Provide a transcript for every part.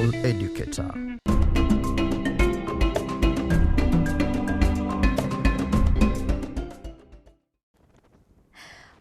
responsible educator.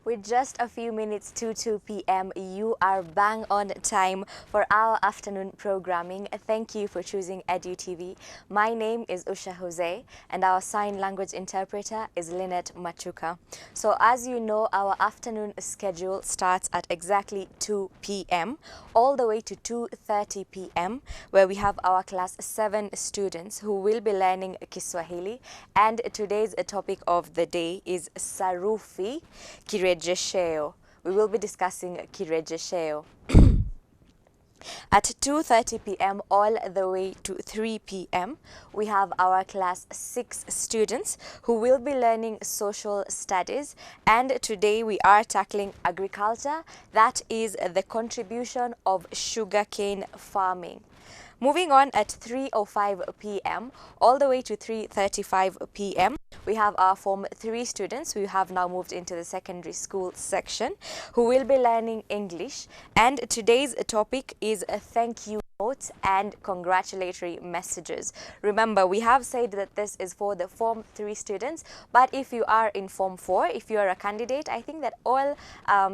With just a few minutes to 2 p.m., you are bang on time for our afternoon programming. Thank you for choosing EduTV. My name is Usha Jose and our sign language interpreter is Lynette Machuka. So as you know, our afternoon schedule starts at exactly 2 p.m. all the way to 2:30 p.m. where we have our class 7 students who will be learning Kiswahili, and today's topic of the day is Sarufi Kirejesheo. We will be discussing Kirejesheo. At 2:30 p.m. all the way to 3 p.m. we have our class 6 students who will be learning social studies, and today we are tackling agriculture, that is the contribution of sugarcane farming. Moving on at 3:05 p.m. all the way to 3:35 p.m. we have our Form 3 students who have now moved into the secondary school section who will be learning English, and today's topic is a thank you notes and congratulatory messages. Remember, we have said that this is for the Form 3 students, but if you are in Form 4, if you are a candidate, I think that all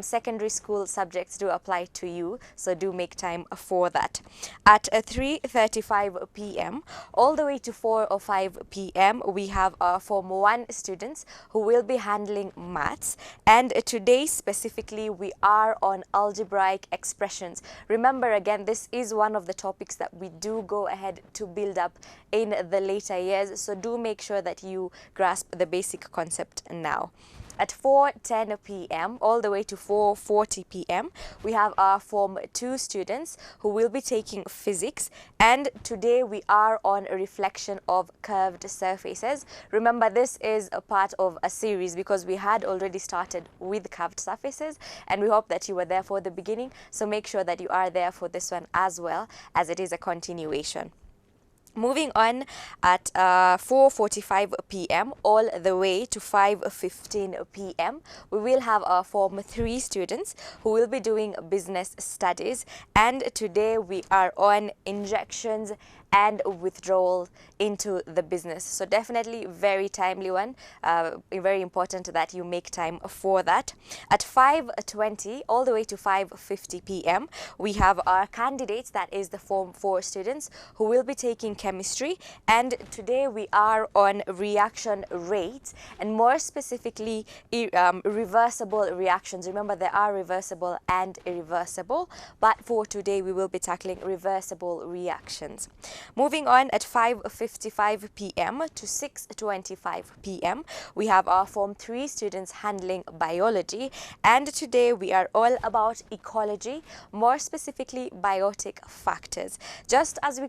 secondary school subjects do apply to you, so do make time for that. At 3:35 p.m. all the way to 4:05 p.m. we have our Form 1 students who will be handling maths, and today specifically we are on algebraic expressions. Remember, again, this is one of the topics that we do go ahead to build up in the later years, so do make sure that you grasp the basic concept now. At 4:10 p.m. all the way to 4:40 p.m. we have our Form 2 students who will be taking physics, and today we are on a reflection of curved surfaces. Remember, this is a part of a series because we had already started with curved surfaces, and we hope that you were there for the beginning, so make sure that you are there for this one as well, as it is a continuation. Moving on at 4:45 p.m. all the way to 5:15 p.m. we will have our Form 3 students who will be doing business studies, and today we are on injections and withdrawal into the business. So definitely very timely one, very important that you make time for that. At 5:20 all the way to 5:50 p.m. we have our candidates, that is the Form 4 students who will be taking chemistry, and today we are on reaction rates, and more specifically reversible reactions. Remember, there are reversible and irreversible, but for today we will be tackling reversible reactions. Moving on at 5:55 p.m. to 6:25 p.m. we have our Form 3 students handling biology, and today we are all about ecology, more specifically biotic factors. Just as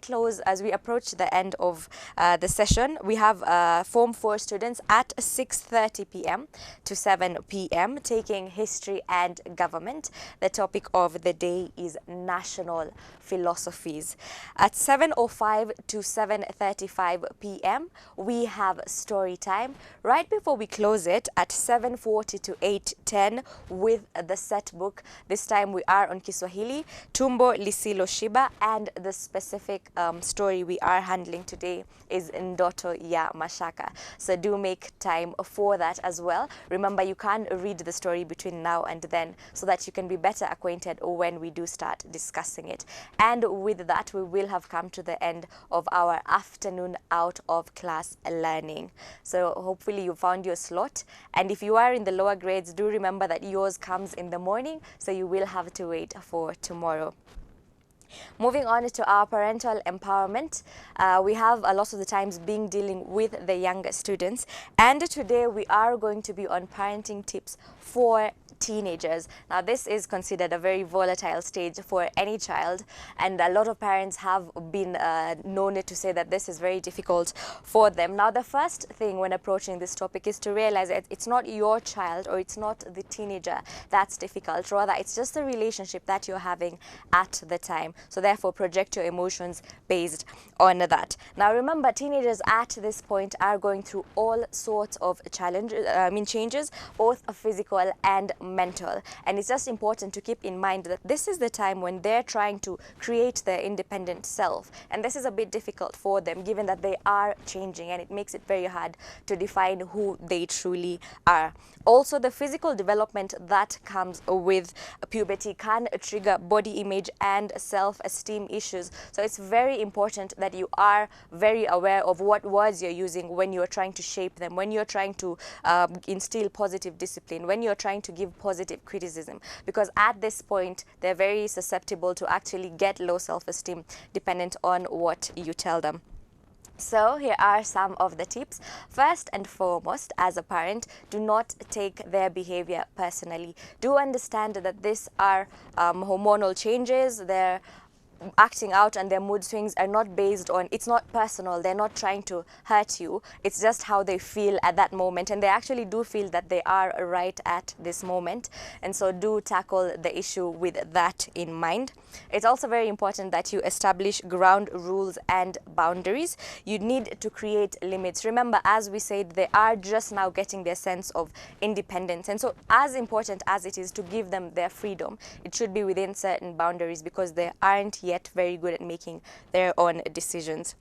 we approach the end of the session, we have Form 4 students at 6:30 p.m. to 7 p.m. taking history and government. The topic of the day is national philosophies. At 7:05 to 7:35 p.m. we have story time. Right before we close it at 7:40 to 8:10 with the set book. This time we are on Kiswahili, Tumbo Lisilo Shiba, and the specific story we are handling today is Ndoto ya Mashaka. So do make time for that as well. Remember, you can read the story between now and then so that you can be better acquainted when we do start discussing it. And with that, we will have come to the end of our afternoon out of class learning. So hopefully you found your slot, and if you are in the lower grades, do remember that yours comes in the morning, so you will have to wait for tomorrow. Moving on to our parental empowerment, we have a lot of the times been dealing with the younger students, and today we are going to be on parenting tips for teenagers. Now, this is considered a very volatile stage for any child, and a lot of parents have been known to say that this is very difficult for them. Now, the first thing when approaching this topic is to realize that it's not your child or it's not the teenager that's difficult. Rather, it's just the relationship that you're having at the time. So therefore, project your emotions based on that. Now remember, teenagers at this point are going through all sorts of changes, both physical and mental. And it's just important to keep in mind that this is the time when they're trying to create their independent self. And this is a bit difficult for them, given that they are changing, and it makes it very hard to define who they truly are. Also, the physical development that comes with puberty can trigger body image and self-esteem issues. So it's very important that you are very aware of what words you're using when you're trying to shape them, when you're trying to instill positive discipline, when you're trying to give positive criticism, because at this point they're very susceptible to actually get low self-esteem dependent on what you tell them. So here are some of the tips. First and foremost, as a parent, do not take their behavior personally. Do understand that these are hormonal changes. They're acting out, and their mood swings are not based on, it's not personal, they're not trying to hurt you, it's just how they feel at that moment, and they actually do feel that they are right at this moment. And so do tackle the issue with that in mind. It's also very important that you establish ground rules and boundaries. You need to create limits. Remember, as we said, they are just now getting their sense of independence, and so as important as it is to give them their freedom, it should be within certain boundaries, because they aren't yet very good at making their own decisions.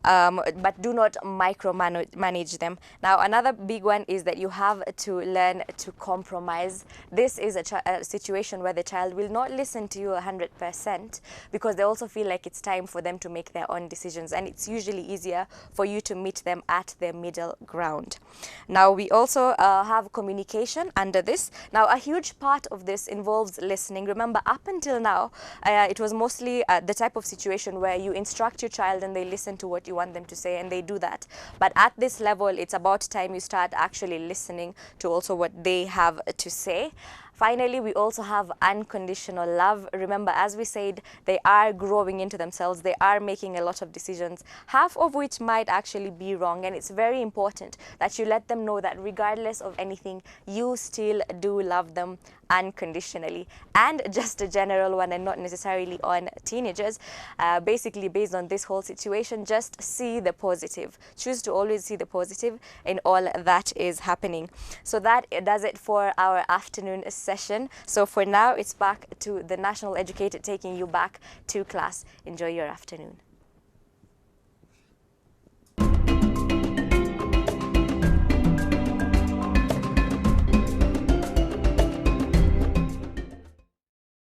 But do not micromanage them. Now, another big one is that you have to learn to compromise. This is a situation where the child will not listen to you 100%, because they also feel like it's time for them to make their own decisions, and it's usually easier for you to meet them at their middle ground. Now, we also have communication under this. Now, a huge part of this involves listening. Remember, up until now, it was mostly the type of situation where you instruct your child and they listen to what you want them to say, and they do that. But at this level, it's about time you start actually listening to also what they have to say. Finally, we also have unconditional love. Remember, as we said, they are growing into themselves. They are making a lot of decisions, half of which might actually be wrong. And it's very important that you let them know that regardless of anything, you still do love them unconditionally. And just a general one, and not necessarily on teenagers, basically based on this whole situation, just see the positive. Choose to always see the positive in all that is happening. So that does it for our afternoon session. So for now, it's back to the National Educator taking you back to class. Enjoy your afternoon.